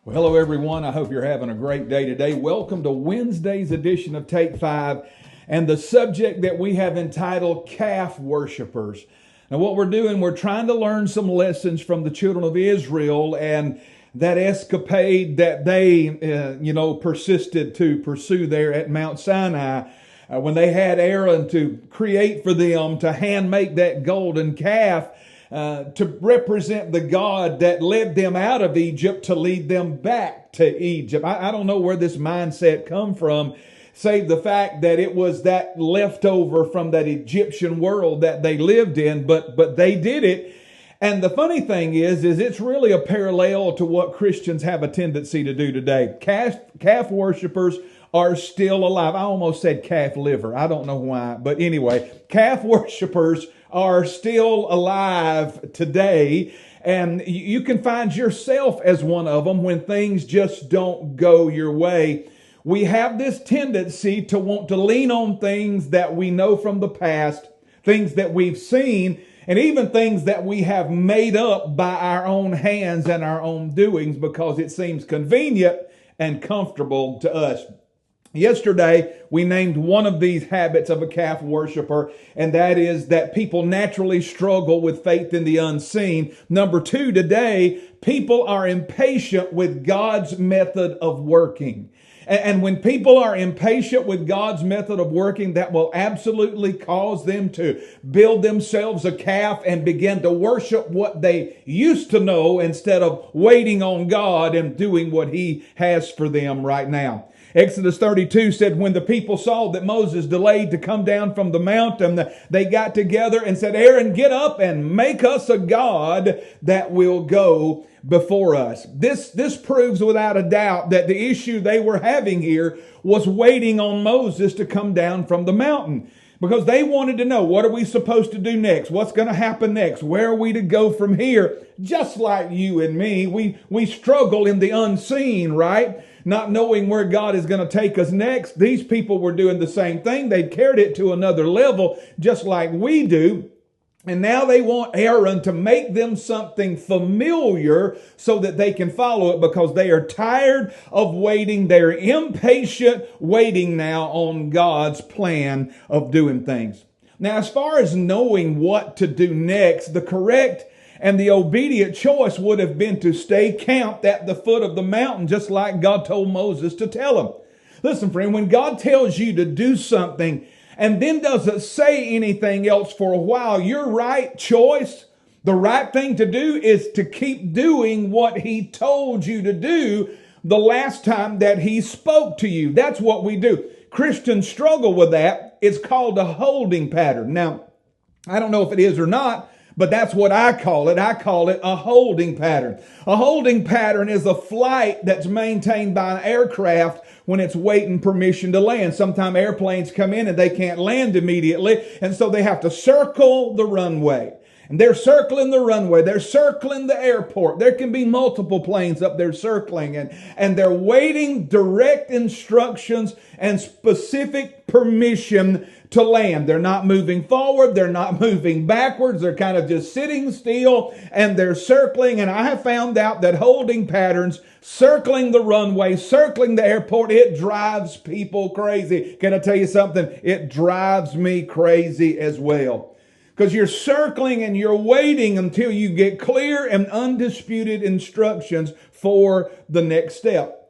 Well, hello, everyone. I hope you're having a great day today. Welcome to Wednesday's edition of Take 5 and the subject that we have entitled Calf Worshippers. Now, what we're doing, we're trying to learn some lessons from the children of Israel and that escapade that they, persisted to pursue there at Mount Sinai when they had Aaron to create for them to hand make that golden calf. To represent the God that led them out of Egypt to lead them back to Egypt. I don't know where this mindset come from, save the fact that it was that leftover from that Egyptian world that they lived in, but they did it. And the funny thing is it's really a parallel to what Christians have a tendency to do today. Calf worshipers are still alive. I almost said calf liver. I don't know why, but anyway, calf worshipers are still alive today, and you can find yourself as one of them when things just don't go your way. We have this tendency to want to lean on things that we know from the past, things that we've seen, and even things that we have made up by our own hands and our own doings because it seems convenient and comfortable to us. Yesterday, we named one of these habits of a calf worshiper, and that is that people naturally struggle with faith in the unseen. Number two, today, people are impatient with God's method of working. And when people are impatient with God's method of working, that will absolutely cause them to build themselves a calf and begin to worship what they used to know instead of waiting on God and doing what He has for them right now. Exodus 32 said, when the people saw that Moses delayed to come down from the mountain, they got together and said, Aaron, get up and make us a God that will go before us. This proves without a doubt that the issue they were having here was waiting on Moses to come down from the mountain. Because they wanted to know, what are we supposed to do next? What's going to happen next? Where are we to go from here? Just like you and me, we struggle in the unseen, right? Not knowing where God is going to take us next. These people were doing the same thing. They'd carried it to another level, just like we do. And now they want Aaron to make them something familiar so that they can follow it because they are tired of waiting. They're impatient waiting now on God's plan of doing things. Now, as far as knowing what to do next, the correct and the obedient choice would have been to stay camped at the foot of the mountain, just like God told Moses to tell him. Listen, friend, when God tells you to do something and then doesn't say anything else for a while, your right choice, the right thing to do is to keep doing what He told you to do the last time that He spoke to you. That's what we do. Christians struggle with that. It's called a holding pattern. Now, I don't know if it is or not, but that's what I call it. I call it a holding pattern. A holding pattern is a flight that's maintained by an aircraft when it's waiting permission to land. Sometimes airplanes come in and they can't land immediately, and so they have to circle the runway. And they're circling the runway. They're circling the airport. There can be multiple planes up there circling, and they're waiting direct instructions and specific permission to land. They're not moving forward. They're not moving backwards. They're kind of just sitting still, and they're circling. And I have found out that holding patterns, circling the runway, circling the airport, it drives people crazy. Can I tell you something? It drives me crazy as well. Because you're circling and you're waiting until you get clear and undisputed instructions for the next step.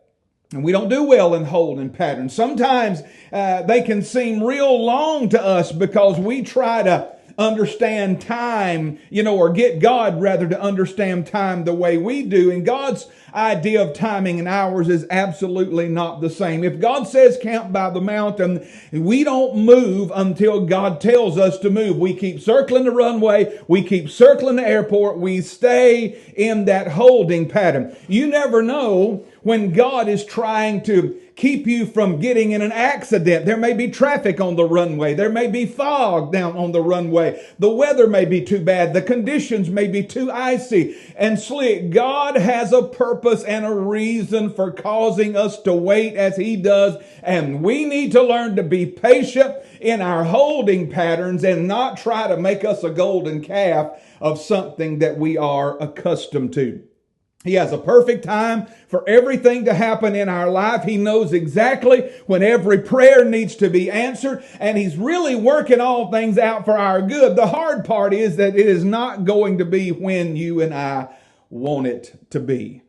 And we don't do well in holding patterns. Sometimes they can seem real long to us because we try to understand time, or get God rather to understand time the way we do. And God's idea of timing and hours is absolutely not the same. If God says camp by the mountain, we don't move until God tells us to move. We keep circling the runway. We keep circling the airport. We stay in that holding pattern. You never know when God is trying to keep you from getting in an accident. There may be traffic on the runway. There may be fog down on the runway. The weather may be too bad. The conditions may be too icy and slick. God has a purpose and a reason for causing us to wait as He does. And we need to learn to be patient in our holding patterns and not try to make us a golden calf of something that we are accustomed to. He has a perfect time for everything to happen in our life. He knows exactly when every prayer needs to be answered, and He's really working all things out for our good. The hard part is that it is not going to be when you and I want it to be.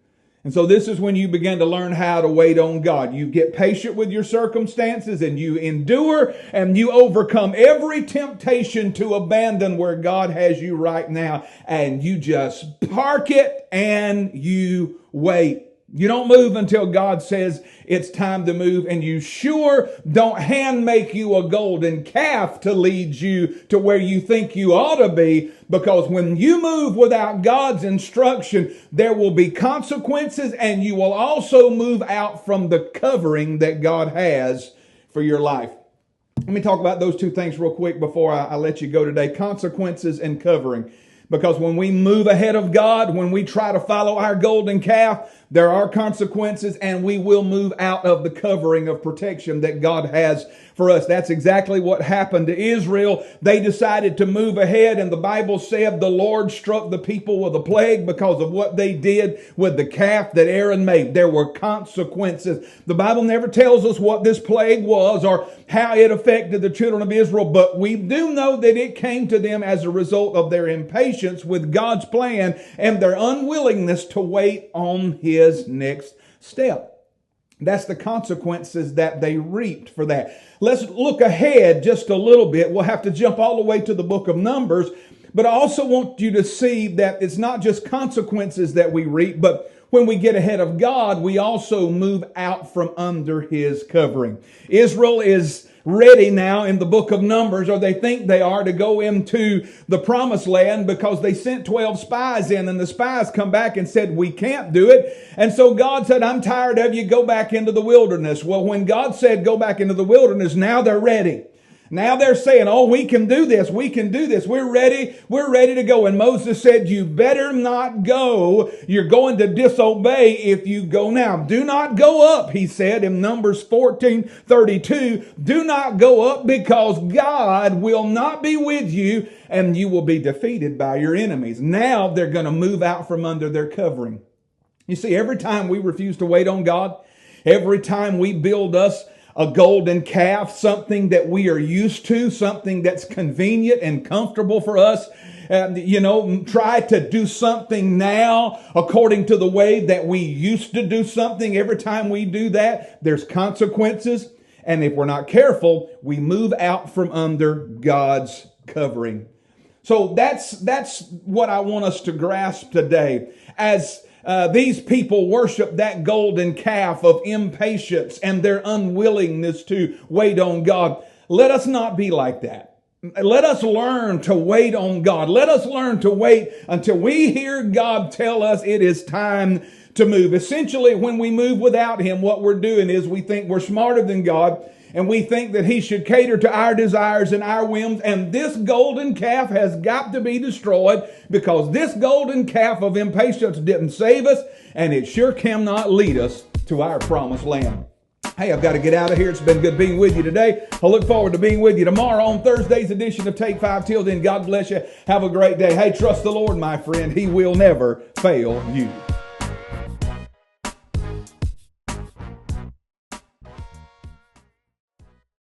And so this is when you begin to learn how to wait on God. You get patient with your circumstances and you endure and you overcome every temptation to abandon where God has you right now. And you just park it and you wait. You don't move until God says it's time to move, and you sure don't hand make you a golden calf to lead you to where you think you ought to be, because when you move without God's instruction, there will be consequences, and you will also move out from the covering that God has for your life. Let me talk about those two things real quick before I let you go today. Consequences and covering. Because when we move ahead of God, when we try to follow our golden calf, there are consequences, and we will move out of the covering of protection that God has for us. That's exactly what happened to Israel. They decided to move ahead, and the Bible said the Lord struck the people with a plague because of what they did with the calf that Aaron made. There were consequences. The Bible never tells us what this plague was or how it affected the children of Israel, but we do know that it came to them as a result of their impatience with God's plan and their unwillingness to wait on His next step. That's the consequences that they reaped for that. Let's look ahead just a little bit. We'll have to jump all the way to the book of Numbers, but I also want you to see that it's not just consequences that we reap, but when we get ahead of God, we also move out from under His covering. Israel is ready now in the book of Numbers, or they think they are, to go into the promised land because they sent 12 spies in, and the spies come back and said, we can't do it. And so God said, I'm tired of you, go back into the wilderness. Well, when God said go back into the wilderness, now they're ready. Now they're saying, oh, we can do this. We can do this. We're ready. We're ready to go. And Moses said, you better not go. You're going to disobey if you go now. Do not go up, he said in Numbers 14:32. Do not go up, because God will not be with you, and you will be defeated by your enemies. Now they're going to move out from under their covering. You see, every time we refuse to wait on God, every time we build us a golden calf, something that we are used to, something that's convenient and comfortable for us, try to do something now according to the way that we used to do something. Every time we do that, there's consequences. And if we're not careful, we move out from under God's covering. So that's what I want us to grasp today. As these people worship that golden calf of impatience and their unwillingness to wait on God, let us not be like that. Let us learn to wait on God. Let us learn to wait until we hear God tell us it is time to move. Essentially, when we move without Him, what we're doing is we think we're smarter than God, and we think that He should cater to our desires and our whims. And this golden calf has got to be destroyed, because this golden calf of impatience didn't save us, and it sure cannot lead us to our promised land. Hey, I've got to get out of here. It's been good being with you today. I look forward to being with you tomorrow on Thursday's edition of Take 5. Till then, God bless you. Have a great day. Hey, trust the Lord, my friend. He will never fail you.